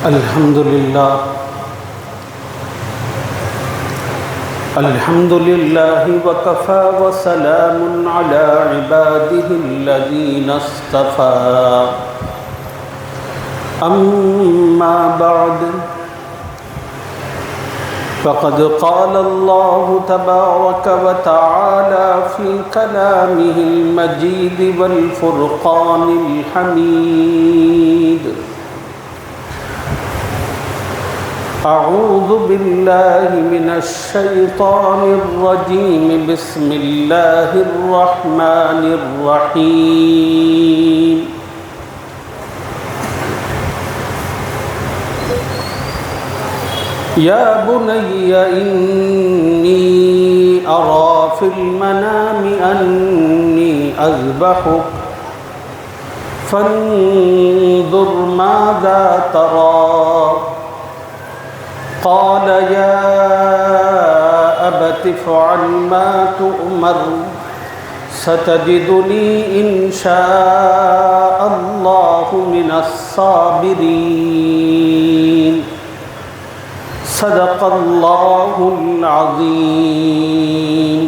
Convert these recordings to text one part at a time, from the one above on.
الحمد لله وكفى وسلام على عباده الذين اصطفى أما بعد فقد قال الله تبارك وتعالى في كلامه المجيد والفرقان الحميد أعوذ بالله من الشيطان الرجيم بسم الله الرحمن الرحيم يا بني إني أرى في المنام أني أذبحك فانظر ماذا ترى قال يا أبت افعل ما تؤمر ستجدني إن شاء الله من الصابرين صدق اللہ العظیم۔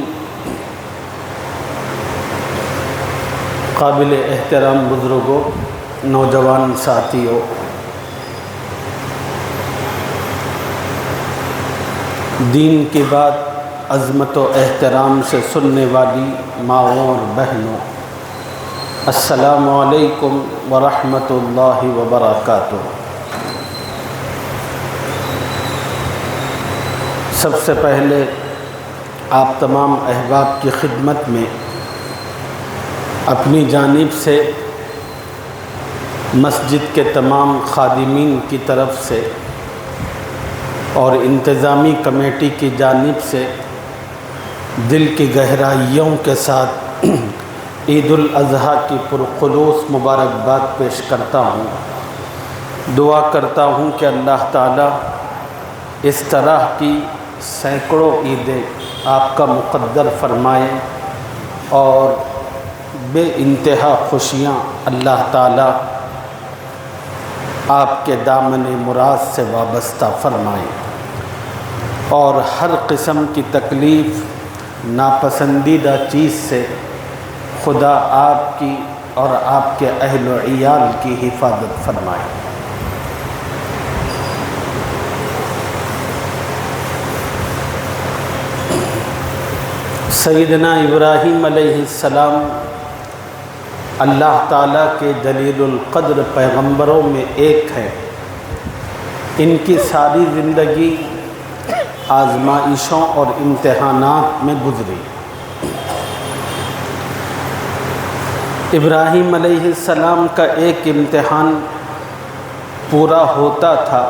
قابل احترام بزرگوں، نوجوان ساتھیوں، دین کی بات عظمت و احترام سے سننے والی ماؤں اور بہنوں، السلام علیکم ورحمۃ اللہ وبرکاتہ۔ سب سے پہلے آپ تمام احباب کی خدمت میں اپنی جانب سے مسجد کے تمام خادمین کی طرف سے اور انتظامی کمیٹی کی جانب سے دل کی گہرائیوں کے ساتھ عید الاضحیٰ کی پرخلوص مبارکباد پیش کرتا ہوں۔ دعا کرتا ہوں کہ اللہ تعالیٰ اس طرح کی سینکڑوں عیدیں آپ کا مقدر فرمائے اور بے انتہا خوشیاں اللہ تعالیٰ آپ کے دامن مراد سے وابستہ فرمائے اور ہر قسم کی تکلیف، ناپسندیدہ چیز سے خدا آپ کی اور آپ کے اہل و عیال کی حفاظت فرمائے۔ سیدنا ابراہیم علیہ السلام اللہ تعالیٰ کے جلیل القدر پیغمبروں میں ایک ہے۔ ان کی ساری زندگی آزمائشوں اور امتحانات میں گزری۔ ابراہیم علیہ السلام کا ایک امتحان پورا ہوتا تھا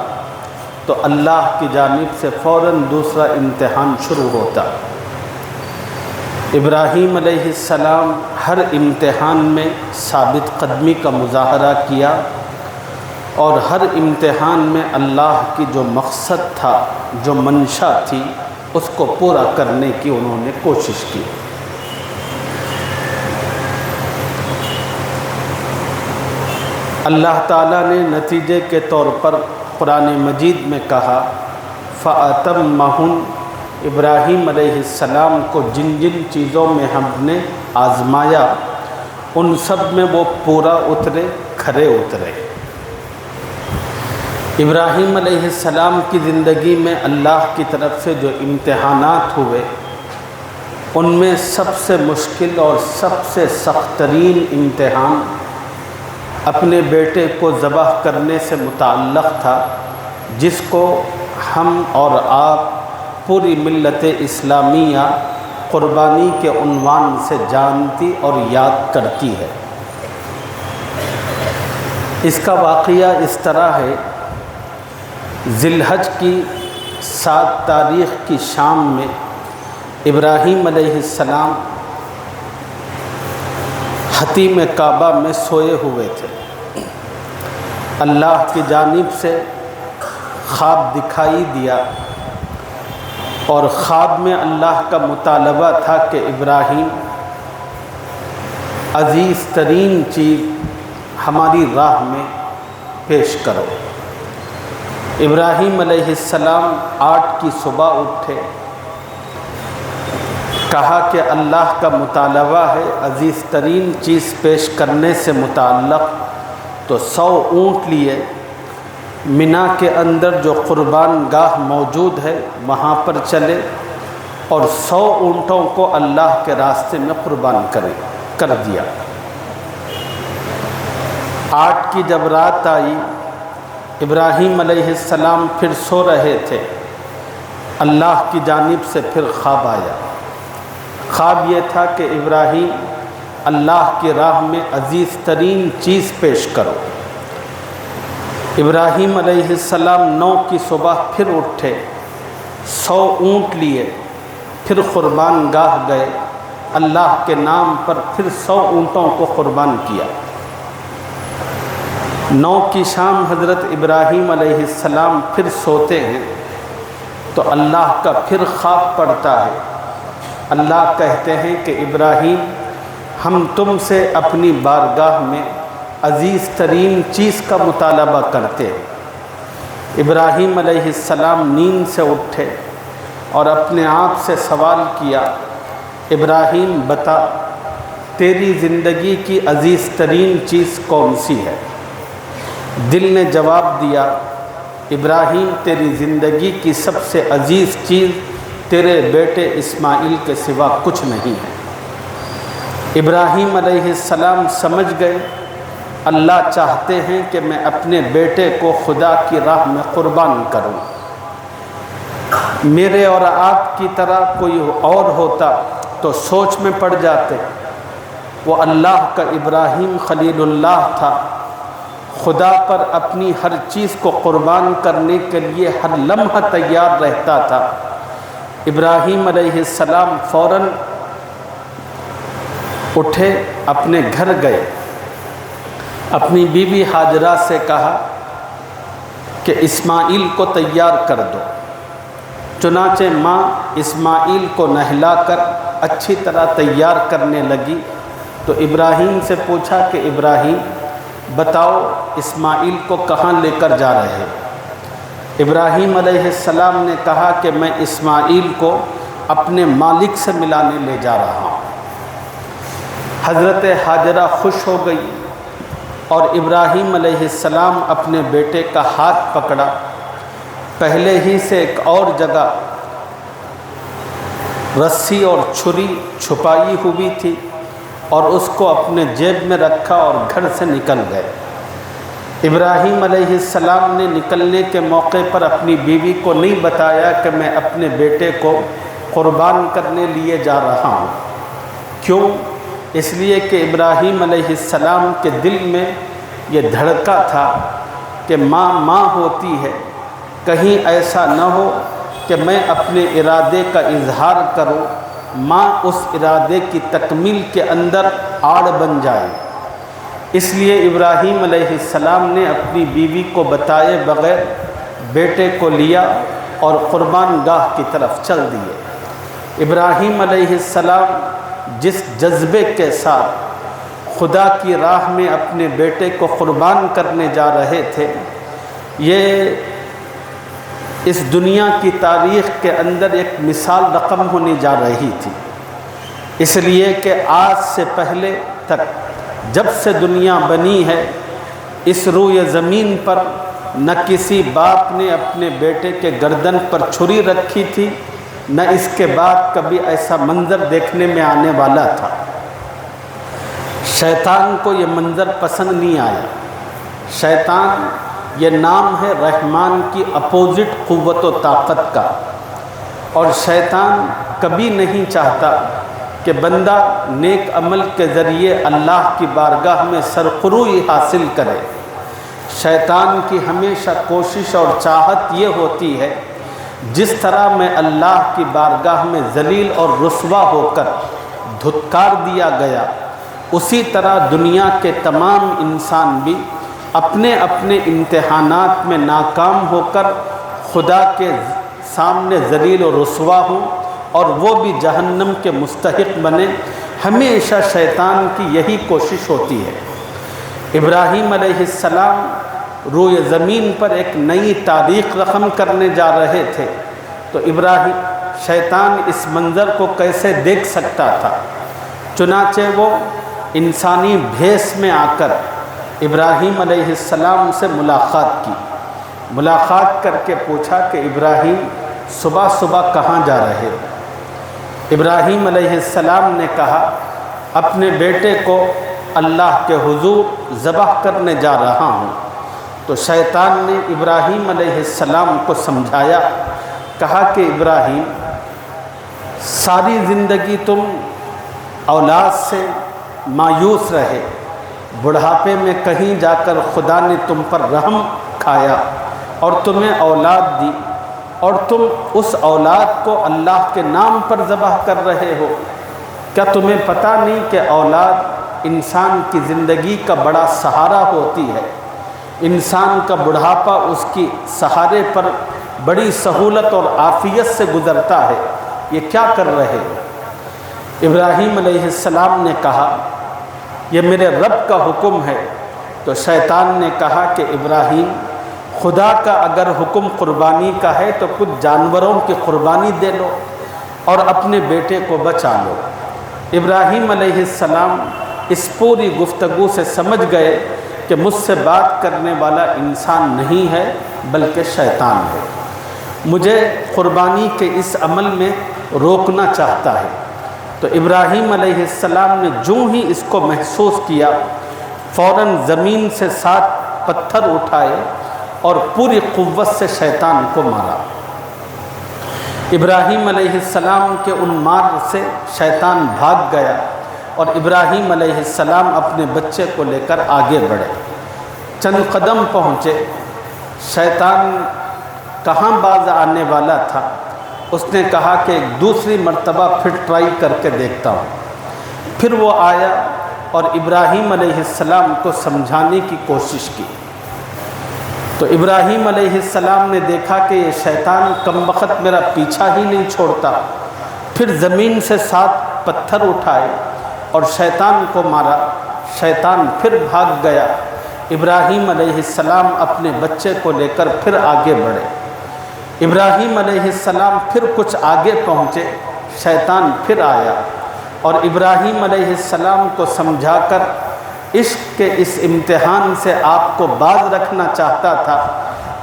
تو اللہ کی جانب سے فوراً دوسرا امتحان شروع ہوتا۔ ابراہیم علیہ السلام ہر امتحان میں ثابت قدمی کا مظاہرہ کیا اور ہر امتحان میں اللہ کی جو مقصد تھا، جو منشا تھی، اس کو پورا کرنے کی انہوں نے کوشش کی۔ اللہ تعالیٰ نے نتیجے کے طور پر قرآن مجید میں کہا فَأَتَمَّهُنَّ، ابراہیم علیہ السلام کو جن جن چیزوں میں ہم نے آزمایا ان سب میں وہ پورا اترے، کھرے اترے۔ ابراہیم علیہ السلام کی زندگی میں اللہ کی طرف سے جو امتحانات ہوئے ان میں سب سے مشکل اور سب سے سخت ترین امتحان اپنے بیٹے کو ذبح کرنے سے متعلق تھا، جس کو ہم اور آپ پوری ملت اسلامیہ قربانی کے عنوان سے جانتی اور یاد کرتی ہے۔ اس کا واقعہ اس طرح ہے، ذی الحج کی 7 تاریخ کی شام میں ابراہیم علیہ السلام حتیم کعبہ میں سوئے ہوئے تھے۔ اللہ کی جانب سے خواب دکھائی دیا اور خواب میں اللہ کا مطالبہ تھا کہ ابراہیم عزیز ترین چیز ہماری راہ میں پیش کرو۔ ابراہیم علیہ السلام 8 کی صبح اٹھے، کہا کہ اللہ کا مطالبہ ہے عزیز ترین چیز پیش کرنے سے متعلق، تو 100 اونٹ لیے منا کے اندر جو قربان گاہ موجود ہے وہاں پر چلے اور 100 اونٹوں کو اللہ کے راستے میں قربان کر دیا۔ 8 کی جب رات آئی، ابراہیم علیہ السلام پھر سو رہے تھے، اللہ کی جانب سے پھر خواب آیا۔ خواب یہ تھا کہ ابراہیم اللہ کی راہ میں عزیز ترین چیز پیش کرو۔ ابراہیم علیہ السلام 9 کی صبح پھر اٹھے، 100 اونٹ لیے، پھر قربان گاہ گئے، اللہ کے نام پر پھر 100 اونٹوں کو قربان کیا۔ 9 کی شام حضرت ابراہیم علیہ السلام پھر سوتے ہیں تو اللہ کا پھر خواب پڑتا ہے۔ اللہ کہتے ہیں کہ ابراہیم، ہم تم سے اپنی بارگاہ میں عزیز ترین چیز کا مطالبہ کرتے ہیں۔ ابراہیم علیہ السلام نیند سے اٹھے اور اپنے آپ سے سوال کیا، ابراہیم بتا تیری زندگی کی عزیز ترین چیز کون سی ہے؟ دل نے جواب دیا، ابراہیم تیری زندگی کی سب سے عزیز چیز تیرے بیٹے اسماعیل کے سوا کچھ نہیں ہے۔ ابراہیم علیہ السلام سمجھ گئے اللہ چاہتے ہیں کہ میں اپنے بیٹے کو خدا کی راہ میں قربان کروں۔ میرے اور آپ کی طرح کوئی اور ہوتا تو سوچ میں پڑ جاتے۔ وہ اللہ کا ابراہیم خلیل اللہ تھا، خدا پر اپنی ہر چیز کو قربان کرنے کے لیے ہر لمحہ تیار رہتا تھا۔ ابراہیم علیہ السلام فوراً اٹھے، اپنے گھر گئے، اپنی بیوی ہاجرہ سے کہا کہ اسماعیل کو تیار کر دو۔ چنانچہ ماں اسماعیل کو نہلا کر اچھی طرح تیار کرنے لگی تو ابراہیم سے پوچھا کہ ابراہیم بتاؤ اسماعیل کو کہاں لے کر جا رہے ہیں؟ ابراہیم علیہ السلام نے کہا کہ میں اسماعیل کو اپنے مالک سے ملانے لے جا رہا ہوں۔ حضرت ہاجرہ خوش ہو گئی اور ابراہیم علیہ السلام اپنے بیٹے کا ہاتھ پکڑا۔ پہلے ہی سے ایک اور جگہ رسی اور چھری چھپائی ہوئی تھی اور اس کو اپنے جیب میں رکھا اور گھر سے نکل گئے۔ ابراہیم علیہ السلام نے نکلنے کے موقع پر اپنی بیوی کو نہیں بتایا کہ میں اپنے بیٹے کو قربان کرنے لیے جا رہا ہوں۔ کیوں؟ اس لیے کہ ابراہیم علیہ السلام کے دل میں یہ دھڑکا تھا کہ ماں ہوتی ہے، کہیں ایسا نہ ہو کہ میں اپنے ارادے کا اظہار کروں، ماں اس ارادے کی تکمیل کے اندر آڑ بن جائے۔ اس لیے ابراہیم علیہ السلام نے اپنی بیوی کو بتائے بغیر بیٹے کو لیا اور قربان گاہ کی طرف چل دیے۔ ابراہیم علیہ السلام جس جذبے کے ساتھ خدا کی راہ میں اپنے بیٹے کو قربان کرنے جا رہے تھے، یہ اس دنیا کی تاریخ کے اندر ایک مثال رقم ہونے جا رہی تھی، اس لیے کہ آج سے پہلے تک جب سے دنیا بنی ہے اس روئے زمین پر نہ کسی باپ نے اپنے بیٹے کے گردن پر چھری رکھی تھی، نہ اس کے بعد کبھی ایسا منظر دیکھنے میں آنے والا تھا۔ شیطان کو یہ منظر پسند نہیں آیا۔ شیطان یہ نام ہے رحمان کی اپوزٹ قوت و طاقت کا، اور شیطان کبھی نہیں چاہتا کہ بندہ نیک عمل کے ذریعے اللہ کی بارگاہ میں سرخروئی حاصل کرے۔ شیطان کی ہمیشہ کوشش اور چاہت یہ ہوتی ہے جس طرح میں اللہ کی بارگاہ میں ذلیل اور رسوا ہو کر دھتکار دیا گیا، اسی طرح دنیا کے تمام انسان بھی اپنے اپنے امتحانات میں ناکام ہو کر خدا کے سامنے ذلیل و رسوا ہوں اور وہ بھی جہنم کے مستحق بنے۔ ہمیشہ شیطان کی یہی کوشش ہوتی ہے۔ ابراہیم علیہ السلام روئے زمین پر ایک نئی تاریخ رقم کرنے جا رہے تھے، تو شیطان اس منظر کو کیسے دیکھ سکتا تھا؟ چنانچہ وہ انسانی بھیس میں آ کر ابراہیم علیہ السلام سے ملاقات کی۔ ملاقات کر کے پوچھا کہ ابراہیم صبح صبح کہاں جا رہے ہو؟ ابراہیم علیہ السلام نے کہا اپنے بیٹے کو اللہ کے حضور ذبح کرنے جا رہا ہوں۔ تو شیطان نے ابراہیم علیہ السلام کو سمجھایا، کہا کہ ابراہیم ساری زندگی تم اولاد سے مایوس رہے، بڑھاپے میں کہیں جا کر خدا نے تم پر رحم کھایا اور تمہیں اولاد دی، اور تم اس اولاد کو اللہ کے نام پر ذبح کر رہے ہو۔ کیا تمہیں پتہ نہیں کہ اولاد انسان کی زندگی کا بڑا سہارا ہوتی ہے؟ انسان کا بڑھاپا اس کی سہارے پر بڑی سہولت اور عافیت سے گزرتا ہے، یہ کیا کر رہے ہو؟ ابراہیم علیہ السلام نے کہا یہ میرے رب کا حکم ہے۔ تو شیطان نے کہا کہ ابراہیم خدا کا اگر حکم قربانی کا ہے تو کچھ جانوروں کی قربانی دے لو اور اپنے بیٹے کو بچا لو۔ ابراہیم علیہ السلام اس پوری گفتگو سے سمجھ گئے کہ مجھ سے بات کرنے والا انسان نہیں ہے بلکہ شیطان ہے، مجھے قربانی کے اس عمل میں روکنا چاہتا ہے۔ تو ابراہیم علیہ السلام نے جو ہی اس کو محسوس کیا، فوراً زمین سے 7 پتھر اٹھائے اور پوری قوت سے شیطان کو مارا۔ ابراہیم علیہ السلام کے ان مار سے شیطان بھاگ گیا اور ابراہیم علیہ السلام اپنے بچے کو لے کر آگے بڑھے۔ چند قدم پہنچے، شیطان کہاں باز آنے والا تھا، اس نے کہا کہ ایک دوسری مرتبہ پھر ٹرائی کر کے دیکھتا ہوں۔ پھر وہ آیا اور ابراہیم علیہ السلام کو سمجھانے کی کوشش کی۔ تو ابراہیم علیہ السلام نے دیکھا کہ یہ شیطان کم وقت میرا پیچھا ہی نہیں چھوڑتا، پھر زمین سے 7 پتھر اٹھائے اور شیطان کو مارا۔ شیطان پھر بھاگ گیا۔ ابراہیم علیہ السلام اپنے بچے کو لے کر پھر آگے بڑھے۔ ابراہیم علیہ السلام پھر کچھ آگے پہنچے، شیطان پھر آیا اور ابراہیم علیہ السلام کو سمجھا کر عشق کے اس امتحان سے آپ کو باز رکھنا چاہتا تھا۔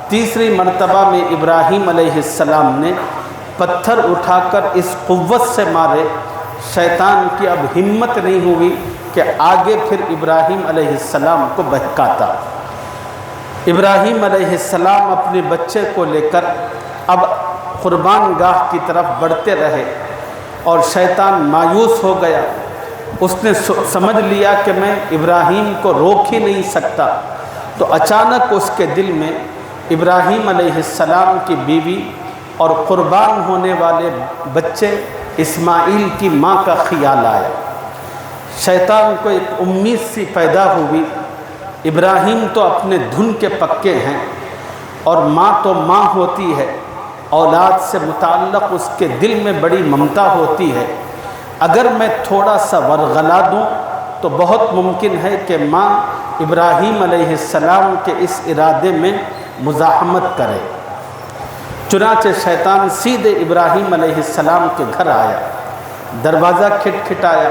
تیسری مرتبہ میں ابراہیم علیہ السلام نے پتھر اٹھا کر اس قوت سے مارے، شیطان کی اب ہمت نہیں ہوئی کہ آگے پھر ابراہیم علیہ السلام کو بہکاتا۔ ابراہیم علیہ السلام اپنے بچے کو لے کر اب قربان گاہ کی طرف بڑھتے رہے اور شیطان مایوس ہو گیا۔ اس نے سمجھ لیا کہ میں ابراہیم کو روک ہی نہیں سکتا۔ تو اچانک اس کے دل میں ابراہیم علیہ السلام کی بیوی اور قربان ہونے والے بچے اسماعیل کی ماں کا خیال آیا۔ شیطان کو ایک امید سی پیدا ہوئی، ابراہیم تو اپنے دھن کے پکے ہیں اور ماں تو ماں ہوتی ہے، اولاد سے متعلق اس کے دل میں بڑی ممتا ہوتی ہے، اگر میں تھوڑا سا ورغلا دوں تو بہت ممکن ہے کہ ماں ابراہیم علیہ السلام کے اس ارادے میں مزاحمت کرے۔ چنانچہ شیطان سیدھے ابراہیم علیہ السلام کے گھر آیا، دروازہ کھٹکھٹایا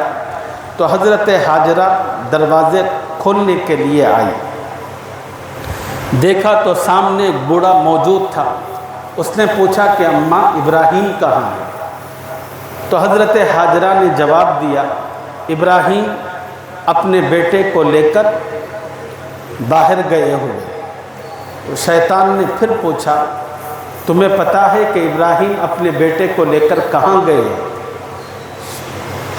تو حضرت ہاجرہ دروازے کھولنے کے لیے آئی۔ دیکھا تو سامنے ایک بوڑھا موجود تھا۔ اس نے پوچھا کہ اماں ابراہیم کہاں ہے؟ تو حضرت ہاجرہ نے جواب دیا ابراہیم اپنے بیٹے کو لے کر باہر گئے ہوئے۔ تو شیطان نے پھر پوچھا تمہیں پتہ ہے کہ ابراہیم اپنے بیٹے کو لے کر کہاں گئے؟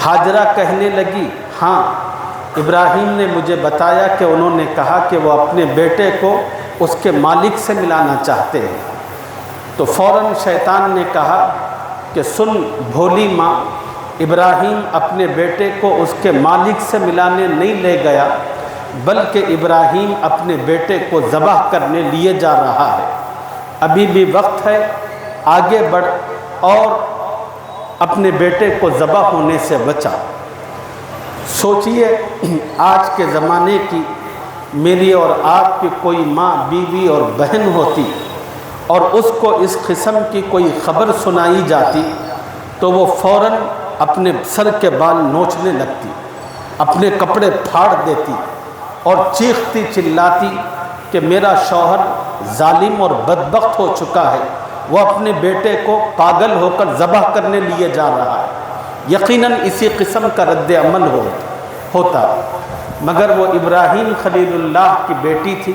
ہاجرہ کہنے لگی ہاں، ابراہیم نے مجھے بتایا کہ انہوں نے کہا کہ وہ اپنے بیٹے کو اس کے مالک سے ملانا چاہتے ہیں۔ تو فوراً شیطان نے کہا کہ سن بھولی ماں، ابراہیم اپنے بیٹے کو اس کے مالک سے ملانے نہیں لے گیا، بلکہ ابراہیم اپنے بیٹے کو ذبح کرنے لیے جا رہا ہے۔ ابھی بھی وقت ہے، آگے بڑھ اور اپنے بیٹے کو ذبح ہونے سے بچا۔ سوچئے آج کے زمانے کی میری اور آپ کی کوئی ماں بیوی اور بہن ہوتی اور اس کو اس قسم کی کوئی خبر سنائی جاتی تو وہ فوراً اپنے سر کے بال نوچنے لگتی، اپنے کپڑے پھاڑ دیتی اور چیختی چلاتی کہ میرا شوہر ظالم اور بدبخت ہو چکا ہے، وہ اپنے بیٹے کو پاگل ہو کر ذبح کرنے لیے جا رہا ہے۔ یقیناً اسی قسم کا رد عمل ہوتا، مگر وہ ابراہیم خلیل اللہ کی بیٹی تھی،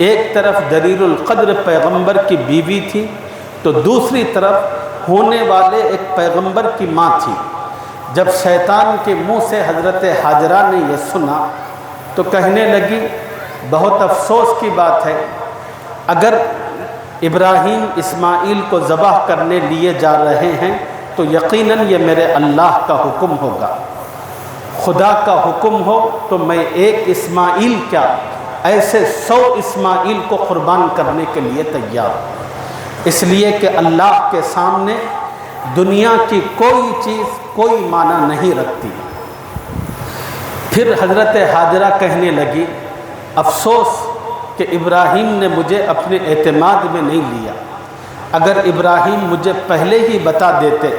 ایک طرف دلیل القدر پیغمبر کی بیوی تھی تو دوسری طرف ہونے والے ایک پیغمبر کی ماں تھی۔ جب شیطان کے منہ سے حضرت ہاجرہ نے یہ سنا تو کہنے لگی بہت افسوس کی بات ہے، اگر ابراہیم اسماعیل کو ذبح کرنے لیے جا رہے ہیں تو یقیناً یہ میرے اللہ کا حکم ہوگا، خدا کا حکم ہو تو میں ایک اسماعیل کیا ایسے 100 اسماعیل کو قربان کرنے کے لیے تیار ہوں، اس لیے کہ اللہ کے سامنے دنیا کی کوئی چیز کوئی معنی نہیں رکھتی۔ پھر حضرت ہاجرہ کہنے لگی افسوس کہ ابراہیم نے مجھے اپنے اعتماد میں نہیں لیا، اگر ابراہیم مجھے پہلے ہی بتا دیتے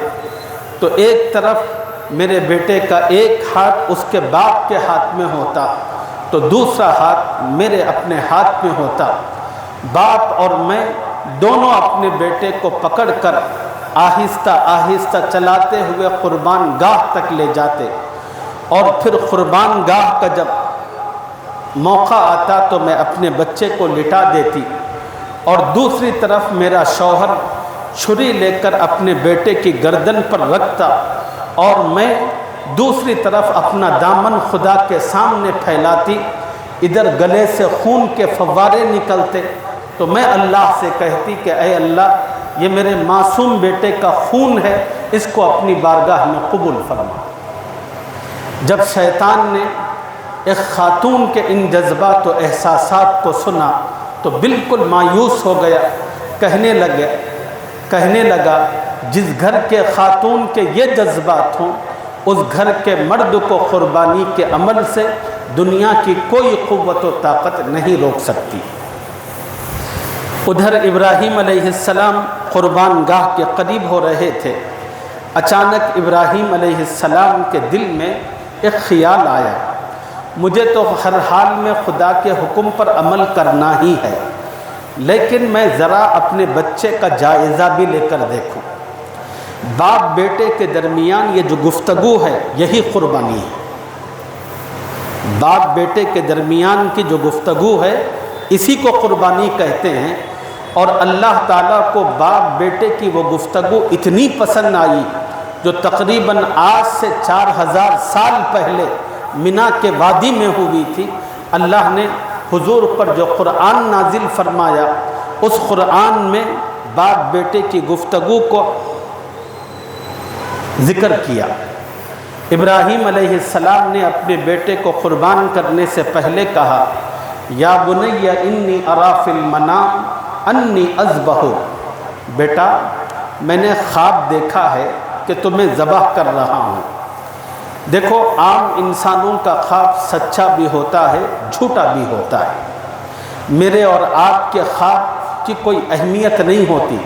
تو ایک طرف میرے بیٹے کا ایک ہاتھ اس کے باپ کے ہاتھ میں ہوتا تو دوسرا ہاتھ میرے اپنے ہاتھ میں ہوتا، باپ اور میں دونوں اپنے بیٹے کو پکڑ کر آہستہ آہستہ چلاتے ہوئے قربان گاہ تک لے جاتے، اور پھر قربان گاہ کا جب موقع آتا تو میں اپنے بچے کو لٹا دیتی اور دوسری طرف میرا شوہر چھری لے کر اپنے بیٹے کی گردن پر رکھتا اور میں دوسری طرف اپنا دامن خدا کے سامنے پھیلاتی، ادھر گلے سے خون کے فوارے نکلتے تو میں اللہ سے کہتی کہ اے اللہ یہ میرے معصوم بیٹے کا خون ہے، اس کو اپنی بارگاہ میں قبول فرما۔ جب شیطان نے ایک خاتون کے ان جذبات و احساسات کو سنا تو بالکل مایوس ہو گیا، کہنے لگا جس گھر کے خاتون کے یہ جذبات ہوں اس گھر کے مرد کو قربانی کے عمل سے دنیا کی کوئی قوت و طاقت نہیں روک سکتی۔ ادھر ابراہیم علیہ السلام قربان گاہ کے قریب ہو رہے تھے، اچانک ابراہیم علیہ السلام کے دل میں ایک خیال آیا، مجھے تو ہر حال میں خدا کے حکم پر عمل کرنا ہی ہے، لیکن میں ذرا اپنے بچے کا جائزہ بھی لے کر دیکھوں۔ باپ بیٹے کے درمیان یہ جو گفتگو ہے یہی قربانی ہے، باپ بیٹے کے درمیان کی جو گفتگو ہے اسی کو قربانی کہتے ہیں، اور اللہ تعالیٰ کو باپ بیٹے کی وہ گفتگو اتنی پسند آئی جو تقریباً آج سے 4000 سال پہلے مینا کے وادی میں ہوئی تھی۔ اللہ نے حضور پر جو قرآن نازل فرمایا اس قرآن میں باپ بیٹے کی گفتگو کو ذکر کیا۔ ابراہیم علیہ السلام نے اپنے بیٹے کو قربان کرنے سے پہلے کہا یا بنی انی اری فی المنام انی اذبح، بیٹا میں نے خواب دیکھا ہے کہ تمہیں ذبح کر رہا ہوں۔ دیکھو عام انسانوں کا خواب سچا بھی ہوتا ہے جھوٹا بھی ہوتا ہے، میرے اور آپ کے خواب کی کوئی اہمیت نہیں ہوتی،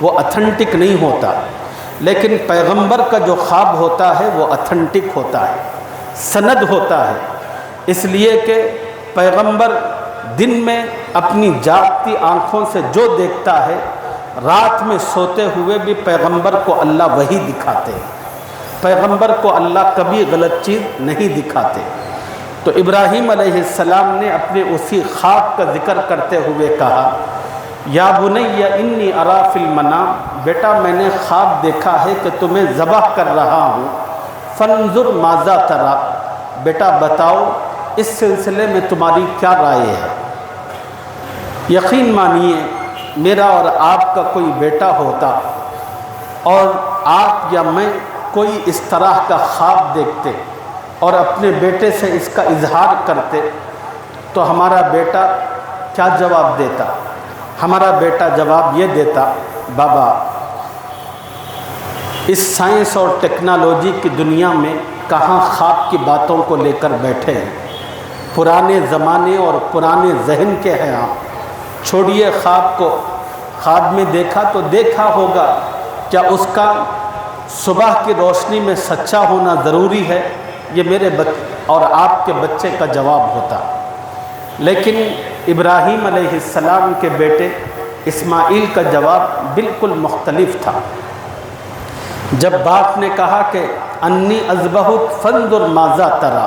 وہ اتھینٹک نہیں ہوتا، لیکن پیغمبر کا جو خواب ہوتا ہے وہ اتھینٹک ہوتا ہے، سند ہوتا ہے، اس لیے کہ پیغمبر دن میں اپنی جاگتی آنکھوں سے جو دیکھتا ہے رات میں سوتے ہوئے بھی پیغمبر کو اللہ وہی دکھاتے ہیں، پیغمبر کو اللہ کبھی غلط چیز نہیں دکھاتے۔ تو ابراہیم علیہ السلام نے اپنے اسی خواب کا ذکر کرتے ہوئے کہا یا بنی انی اری فی المنام، بیٹا میں نے خواب دیکھا ہے کہ تمہیں ذبح کر رہا ہوں، فانظر ماذا تری، بیٹا بتاؤ اس سلسلے میں تمہاری کیا رائے ہے۔ یقین مانیے میرا اور آپ کا کوئی بیٹا ہوتا اور آپ یا میں کوئی اس طرح کا خواب دیکھتے اور اپنے بیٹے سے اس کا اظہار کرتے تو ہمارا بیٹا کیا جواب دیتا؟ ہمارا بیٹا جواب یہ دیتا بابا اس سائنس اور ٹیکنالوجی کی دنیا میں کہاں خواب کی باتوں کو لے کر بیٹھے ہیں، پرانے زمانے اور پرانے ذہن کے ہیں آپ، چھوڑیے خواب کو، خواب میں دیکھا تو دیکھا ہوگا، کیا اس کا صبح کی روشنی میں سچا ہونا ضروری ہے؟ یہ میرے اور آپ کے بچے کا جواب ہوتا۔ لیکن ابراہیم علیہ السلام کے بیٹے اسماعیل کا جواب بالکل مختلف تھا۔ جب باپ نے کہا کہ انی اذبحک فانظر ماذا تری،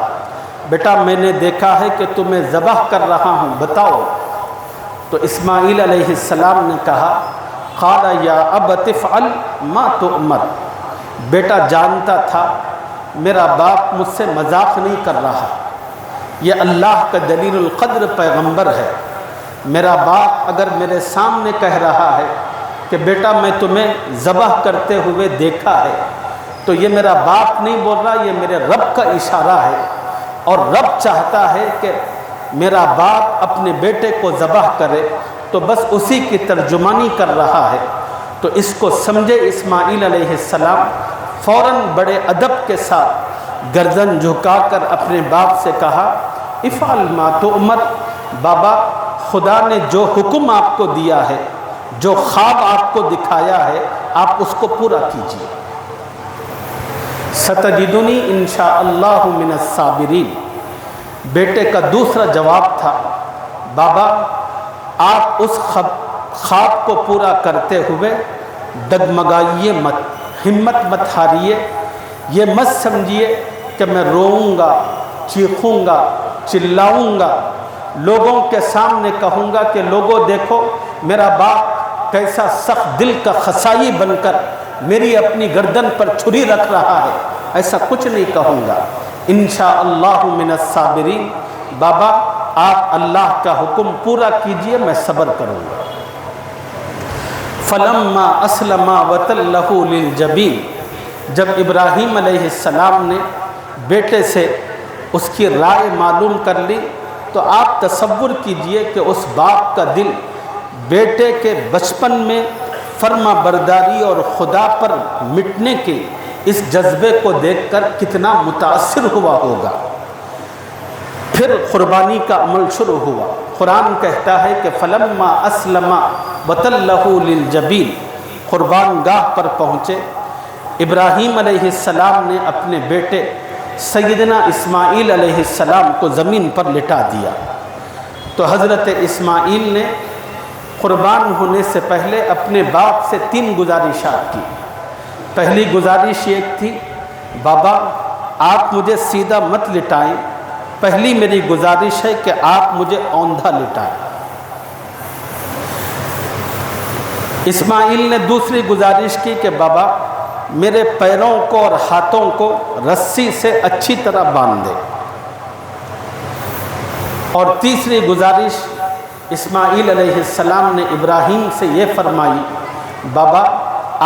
بیٹا میں نے دیکھا ہے کہ تمہیں ذبح کر رہا ہوں، بتاؤ۔ تو اسماعیل علیہ السلام نے کہا قال یا ابت افعل ما تؤمر، بیٹا جانتا تھا میرا باپ مجھ سے مذاق نہیں کر رہا، یہ اللہ کا جلیل القدر پیغمبر ہے۔ میرا باپ اگر میرے سامنے کہہ رہا ہے کہ بیٹا میں تمہیں ذبح کرتے ہوئے دیکھا ہے، تو یہ میرا باپ نہیں بول رہا، یہ میرے رب کا اشارہ ہے، اور رب چاہتا ہے کہ میرا باپ اپنے بیٹے کو ذبح کرے، تو بس اسی کی ترجمانی کر رہا ہے۔ تو اس کو سمجھے اسماعیل علیہ السلام فوراً بڑے ادب کے ساتھ گردن جھکا کر اپنے باپ سے کہا افعل ما تؤمر، بابا خدا نے جو حکم آپ کو دیا ہے، جو خواب آپ کو دکھایا ہے، آپ اس کو پورا کیجیے۔ ستجدنی انشاءاللہ من الصابرین، بیٹے کا دوسرا جواب تھا بابا آپ اس خواب کو پورا کرتے ہوئے ڈگمگائیے مت، ہمت مت ہاریے، یہ مت سمجھیے کہ میں روؤں گا، چیخوں گا، چلاؤں گا، لوگوں کے سامنے کہوں گا کہ لوگوں دیکھو میرا باپ کیسا سخت دل کا خسائی بن کر میری اپنی گردن پر چھری رکھ رہا ہے، ایسا کچھ نہیں کہوں گا۔ انشاءاللہ من الصابرین، بابا آپ اللہ کا حکم پورا کیجئے، میں صبر کروں گا۔ فلما اسلما وتلہ للجبین، جب ابراہیم علیہ السلام نے بیٹے سے اس کی رائے معلوم کر لی، تو آپ تصور کیجئے کہ اس باپ کا دل بیٹے کے بچپن میں فرما برداری اور خدا پر مٹنے کے اس جذبے کو دیکھ کر کتنا متاثر ہوا ہوگا۔ پھر قربانی کا عمل شروع ہوا۔ قرآن کہتا ہے کہ فلما اسلما وتلہ للجبین، قربان گاہ پر پہنچے، ابراہیم علیہ السلام نے اپنے بیٹے سیدنا اسماعیل علیہ السلام کو زمین پر لٹا دیا۔ تو حضرت اسماعیل نے قربان ہونے سے پہلے اپنے باپ سے 3 گزارشات کی۔ پہلی گزارش یہ تھی بابا آپ مجھے سیدھا مت لٹائیں، پہلی میری گزارش ہے کہ آپ مجھے اوندھا لٹائیں۔ اسماعیل نے دوسری گزارش کی کہ بابا میرے پیروں کو اور ہاتھوں کو رسی سے اچھی طرح باندھ دے۔ اور تیسری گزارش اسماعیل علیہ السلام نے ابراہیم سے یہ فرمائی بابا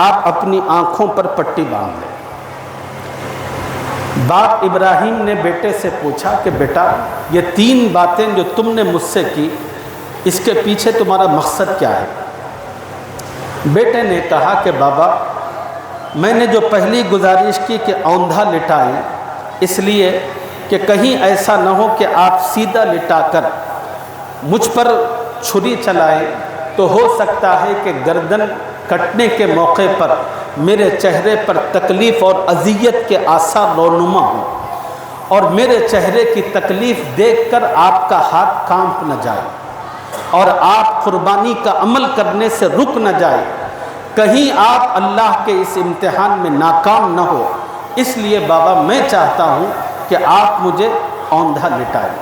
آپ اپنی آنکھوں پر پٹی باندھ لیں۔ باپ ابراہیم نے بیٹے سے پوچھا کہ بیٹا یہ 3 باتیں جو تم نے مجھ سے کی، اس کے پیچھے تمہارا مقصد کیا ہے؟ بیٹے نے کہا کہ بابا میں نے جو پہلی گزارش کی کہ اوندھا لٹائیں، اس لیے کہ کہیں ایسا نہ ہو کہ آپ سیدھا لٹا کر مجھ پر چھری چلائیں، تو ہو سکتا ہے کہ گردن کٹنے کے موقع پر میرے چہرے پر تکلیف اور اذیت کے آثار رونما ہوں، اور میرے چہرے کی تکلیف دیکھ کر آپ کا ہاتھ کانپ نہ جائے، اور آپ قربانی کا عمل کرنے سے رک نہ جائے، کہیں آپ اللہ کے اس امتحان میں ناکام نہ ہو۔ اس لیے بابا میں چاہتا ہوں کہ آپ مجھے اوندھا لٹائیں۔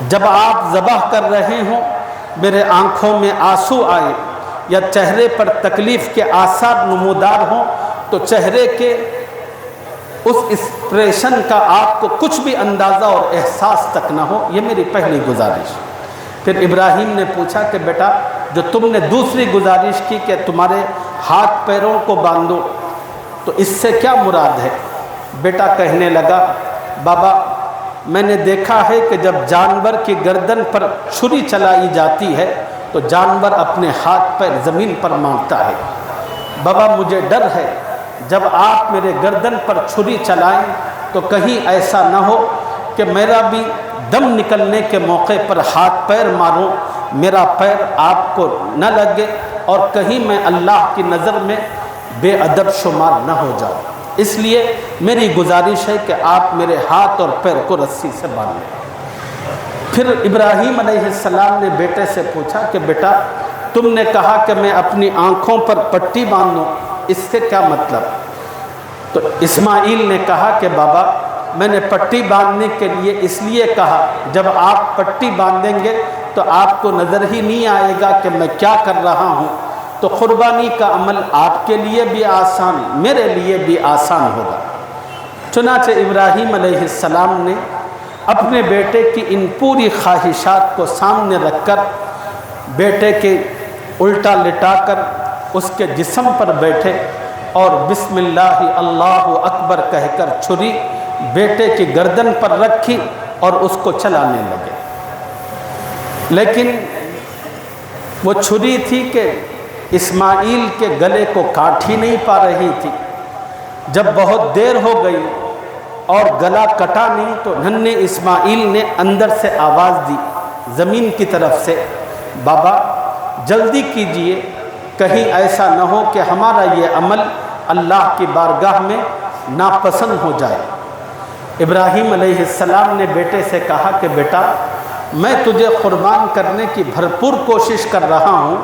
جب آپ ذبح کر رہے ہوں، میرے آنکھوں میں آنسو آئے یا چہرے پر تکلیف کے آثار نمودار ہوں، تو چہرے کے اس ایکسپریشن کا آپ کو کچھ بھی اندازہ اور احساس تک نہ ہو، یہ میری پہلی گزارش۔ پھر ابراہیم نے پوچھا کہ بیٹا جو تم نے دوسری گزارش کی کہ تمہارے ہاتھ پیروں کو باندھو، تو اس سے کیا مراد ہے؟ بیٹا کہنے لگا بابا میں نے دیکھا ہے کہ جب جانور کی گردن پر چھری چلائی جاتی ہے تو جانور اپنے ہاتھ پیر زمین پر مارتا ہے۔ بابا مجھے ڈر ہے جب آپ میرے گردن پر چھری چلائیں تو کہیں ایسا نہ ہو کہ میرا بھی دم نکلنے کے موقع پر ہاتھ پیر ماروں، میرا پیر آپ کو نہ لگے اور کہیں میں اللہ کی نظر میں بے ادب شمار نہ ہو جاؤں، اس لیے میری گزارش ہے کہ آپ میرے ہاتھ اور پیر کو رسی سے باندھ لیں۔ پھر ابراہیم علیہ السلام نے بیٹے سے پوچھا کہ بیٹا تم نے کہا کہ میں اپنی آنکھوں پر پٹی باندھوں، اس سے کیا مطلب؟ تو اسماعیل نے کہا کہ بابا میں نے پٹی باندھنے کے لیے اس لیے کہا، جب آپ پٹی باندھیں گے تو آپ کو نظر ہی نہیں آئے گا کہ میں کیا کر رہا ہوں، تو قربانی کا عمل آپ کے لیے بھی آسان، میرے لیے بھی آسان ہوگا۔ چنانچہ ابراہیم علیہ السلام نے اپنے بیٹے کی ان پوری خواہشات کو سامنے رکھ کر بیٹے کے الٹا لٹا کر اس کے جسم پر بیٹھے اور بسم اللہ اللہ اکبر کہہ کر چھری بیٹے کی گردن پر رکھی اور اس کو چلانے لگے۔ لیکن وہ چھری تھی کہ اسماعیل کے گلے کو کاٹ ہی نہیں پا رہی تھی۔ جب بہت دیر ہو گئی اور گلا کٹا نہیں تو ننھے اسماعیل نے اندر سے آواز دی زمین کی طرف سے، بابا جلدی کیجئے، کہیں ایسا نہ ہو کہ ہمارا یہ عمل اللہ کی بارگاہ میں ناپسند ہو جائے۔ ابراہیم علیہ السلام نے بیٹے سے کہا کہ بیٹا میں تجھے قربان کرنے کی بھرپور کوشش کر رہا ہوں،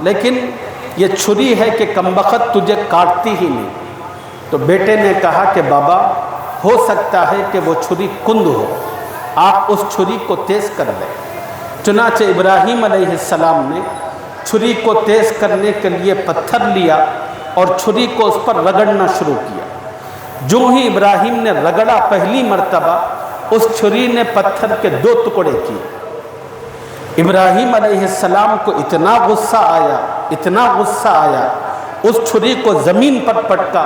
لیکن یہ چھری ہے کہ کمبخت تجھے کاٹتی ہی نہیں۔ تو بیٹے نے کہا کہ بابا ہو سکتا ہے کہ وہ چھری کند ہو، آپ اس چھری کو تیز کر لیں۔ چنانچہ ابراہیم علیہ السلام نے چھری کو تیز کرنے کے لیے پتھر لیا اور چھری کو اس پر رگڑنا شروع کیا۔ جو ہی ابراہیم نے رگڑا پہلی مرتبہ، اس چھری نے پتھر کے 2 ٹکڑے کیے۔ ابراہیم علیہ السلام کو اتنا غصہ آیا، اس چھری کو زمین پر پٹکا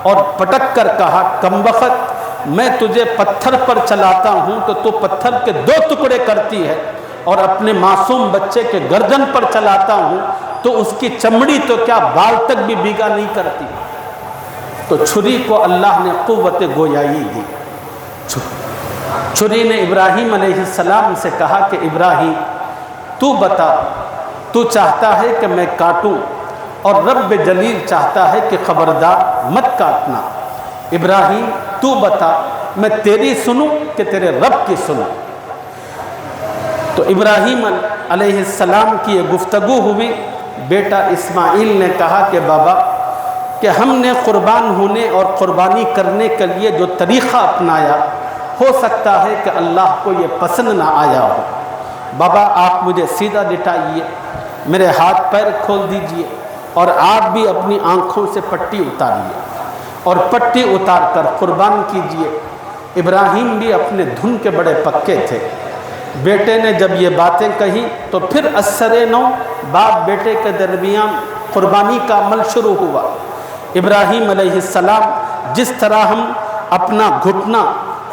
اور پٹک کر کہا کمبخت میں تجھے پتھر پر چلاتا ہوں تو پتھر کے 2 ٹکڑے کرتی ہے، اور اپنے معصوم بچے کے گردن پر چلاتا ہوں تو اس کی چمڑی تو کیا بال تک بھی بھیگا نہیں کرتی۔ تو چھری کو اللہ نے قوت گویائی دی۔ چھری نے ابراہیم علیہ السلام سے کہا کہ ابراہیم تو بتا، تو چاہتا ہے کہ میں کاٹوں اور رب جلیل چاہتا ہے کہ خبردار مت کاٹنا۔ ابراہیم تو بتا میں تیری سنوں کہ تیرے رب کی سنوں۔ تو ابراہیم علیہ السلام کی یہ گفتگو ہوئی۔ بیٹا اسماعیل نے کہا کہ بابا کہ ہم نے قربان ہونے اور قربانی کرنے کے لیے جو طریقہ اپنایا، ہو سکتا ہے کہ اللہ کو یہ پسند نہ آیا ہو۔ بابا آپ مجھے سیدھا لٹائیے، میرے ہاتھ پیر کھول دیجئے اور آپ بھی اپنی آنکھوں سے پٹی اتاریے اور پٹی اتار کر قربان کیجئے۔ ابراہیم بھی اپنے دھن کے بڑے پکے تھے۔ بیٹے نے جب یہ باتیں کہی تو پھر اثر نو باپ بیٹے کے درمیان قربانی کا عمل شروع ہوا۔ ابراہیم علیہ السلام جس طرح ہم اپنا گھٹنا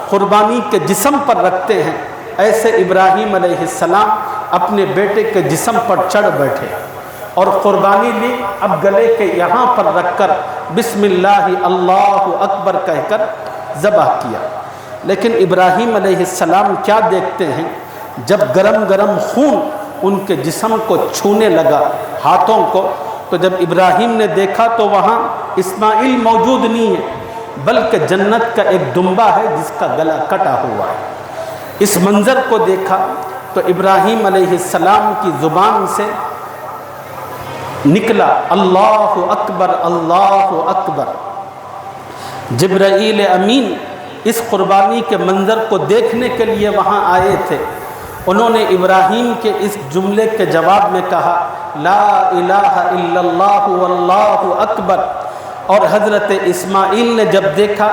قربانی کے جسم پر رکھتے ہیں، ایسے ابراہیم علیہ السلام اپنے بیٹے کے جسم پر چڑھ بیٹھے اور قربانی لی۔ اب گلے کے یہاں پر رکھ کر بسم اللہ اللہ اکبر کہہ کر ذبح کیا۔ لیکن ابراہیم علیہ السلام کیا دیکھتے ہیں، جب گرم گرم خون ان کے جسم کو چھونے لگا، ہاتھوں کو، تو جب ابراہیم نے دیکھا تو وہاں اسماعیل موجود نہیں ہے، بلکہ جنت کا ایک دمبا ہے جس کا گلا کٹا ہوا ہے۔ اس منظر کو دیکھا تو ابراہیم علیہ السلام کی زبان سے نکلا اللہ اکبر اللہ اکبر۔ جبرائیل امین اس قربانی کے منظر کو دیکھنے کے لیے وہاں آئے تھے۔ انہوں نے ابراہیم کے اس جملے کے جواب میں کہا لا الہ الا اللہ واللہ اکبر، اور حضرت اسماعیل نے جب دیکھا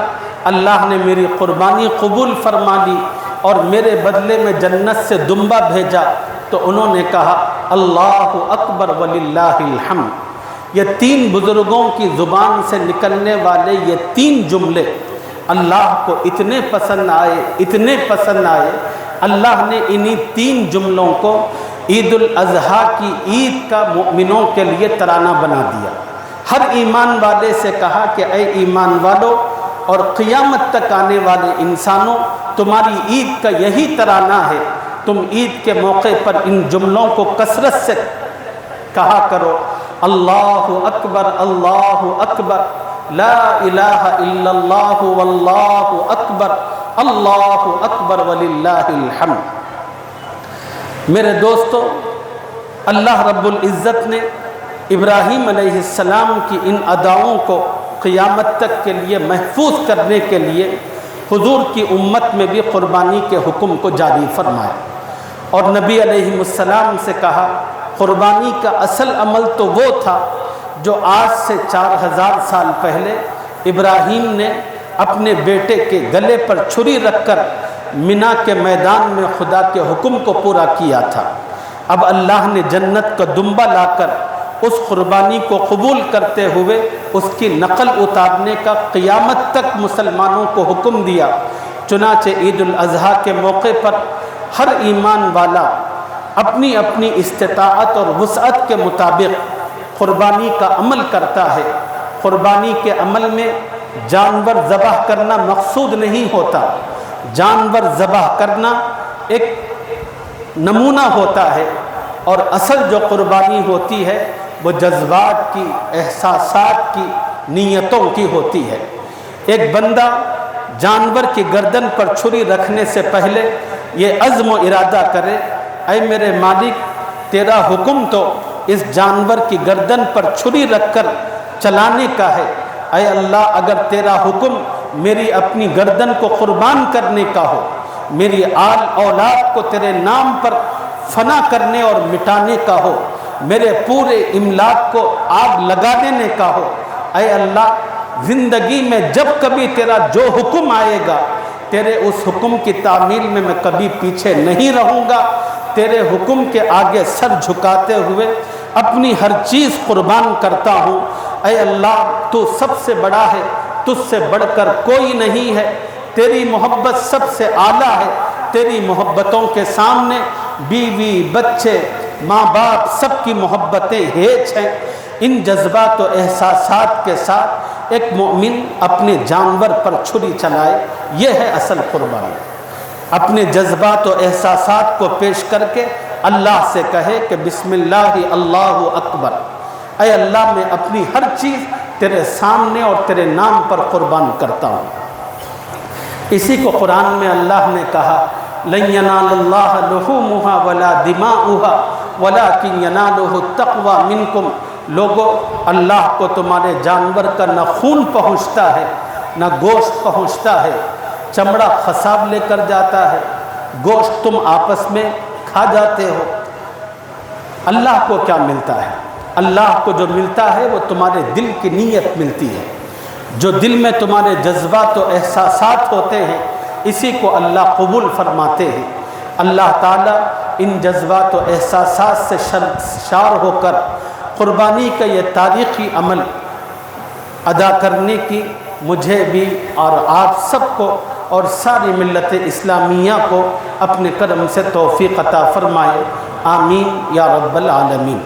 اللہ نے میری قربانی قبول فرما لی اور میرے بدلے میں جنت سے دمبا بھیجا، تو انہوں نے کہا اللہ اکبر وللہ الحمد۔ یہ 3 بزرگوں کی زبان سے نکلنے والے یہ 3 جملے اللہ کو اتنے پسند آئے، اللہ نے انہی 3 جملوں کو عید الاضحیٰ کی عید کا مومنوں کے لیے ترانہ بنا دیا۔ ہر ایمان والے سے کہا کہ اے ایمان والو اور قیامت تک آنے والے انسانوں، تمہاری عید کا یہی ترانہ ہے، تم عید کے موقع پر ان جملوں کو کثرت سے کہا کرو، اللہ اکبر اللہ اکبر، لا الہ الا اللہ واللہ اکبر، اللہ اکبر وللہ الحمد۔ میرے دوستو، اللہ رب العزت نے ابراہیم علیہ السلام کی ان اداؤں کو قیامت تک کے لیے محفوظ کرنے کے لیے حضور کی امت میں بھی قربانی کے حکم کو جاری فرمایا، اور نبی علیہ السلام سے کہا قربانی کا اصل عمل تو وہ تھا جو آج سے 4000 سال پہلے ابراہیم نے اپنے بیٹے کے گلے پر چھری رکھ کر منا کے میدان میں خدا کے حکم کو پورا کیا تھا۔ اب اللہ نے جنت کا دمبا لا کر اس قربانی کو قبول کرتے ہوئے اس کی نقل اتارنے کا قیامت تک مسلمانوں کو حکم دیا۔ چنانچہ عید الاضحیٰ کے موقع پر ہر ایمان والا اپنی اپنی استطاعت اور وسعت کے مطابق قربانی کا عمل کرتا ہے۔ قربانی کے عمل میں جانور ذبح کرنا مقصود نہیں ہوتا، جانور ذبح کرنا ایک نمونہ ہوتا ہے، اور اصل جو قربانی ہوتی ہے وہ جذبات کی، احساسات کی، نیتوں کی ہوتی ہے۔ ایک بندہ جانور کی گردن پر چھری رکھنے سے پہلے یہ عزم و ارادہ کرے، اے میرے مالک، تیرا حکم تو اس جانور کی گردن پر چھری رکھ کر چلانے کا ہے، اے اللہ اگر تیرا حکم میری اپنی گردن کو قربان کرنے کا ہو، میری آل اولاد کو تیرے نام پر فنا کرنے اور مٹانے کا ہو، میرے پورے املاک کو آگ لگا دینے کا ہو، اے اللہ زندگی میں جب کبھی تیرا جو حکم آئے گا تیرے اس حکم کی تعمیل میں میں کبھی پیچھے نہیں رہوں گا، تیرے حکم کے آگے سر جھکاتے ہوئے اپنی ہر چیز قربان کرتا ہوں۔ اے اللہ تو سب سے بڑا ہے، تجھ سے بڑھ کر کوئی نہیں ہے، تیری محبت سب سے اعلیٰ ہے، تیری محبتوں کے سامنے بیوی، بچے، ماں باپ سب کی محبتیں ہیچ ہیں۔ ان جذبات و احساسات کے ساتھ ایک مومن اپنے جانور پر چھری چلائے، یہ ہے اصل قربانی۔ اپنے جذبات و احساسات کو پیش کر کے اللہ سے کہے کہ بسم اللہ اللہ اکبر، اے اللہ میں اپنی ہر چیز تیرے سامنے اور تیرے نام پر قربان کرتا ہوں۔ اسی کو قرآن میں اللہ نے کہا لن ینال اللہ لحومها ولا دماؤها ولکن ینالہ التقوی منکم، لوگو اللہ کو تمہارے جانور کا نہ خون پہنچتا ہے نہ گوشت پہنچتا ہے، چمڑا خصاب لے کر جاتا ہے، گوشت تم آپس میں کھا جاتے ہو۔ اللہ کو کیا ملتا ہے؟ اللہ کو جو ملتا ہے وہ تمہارے دل کی نیت ملتی ہے، جو دل میں تمہارے جذبات و احساسات ہوتے ہیں اسی کو اللہ قبول فرماتے ہیں۔ اللہ تعالیٰ ان جذبات و احساسات سے شار ہو کر قربانی کا یہ تاریخی عمل ادا کرنے کی مجھے بھی اور آپ سب کو اور ساری ملت اسلامیہ کو اپنے کرم سے توفیق عطا فرمائے، آمین یا رب العالمین۔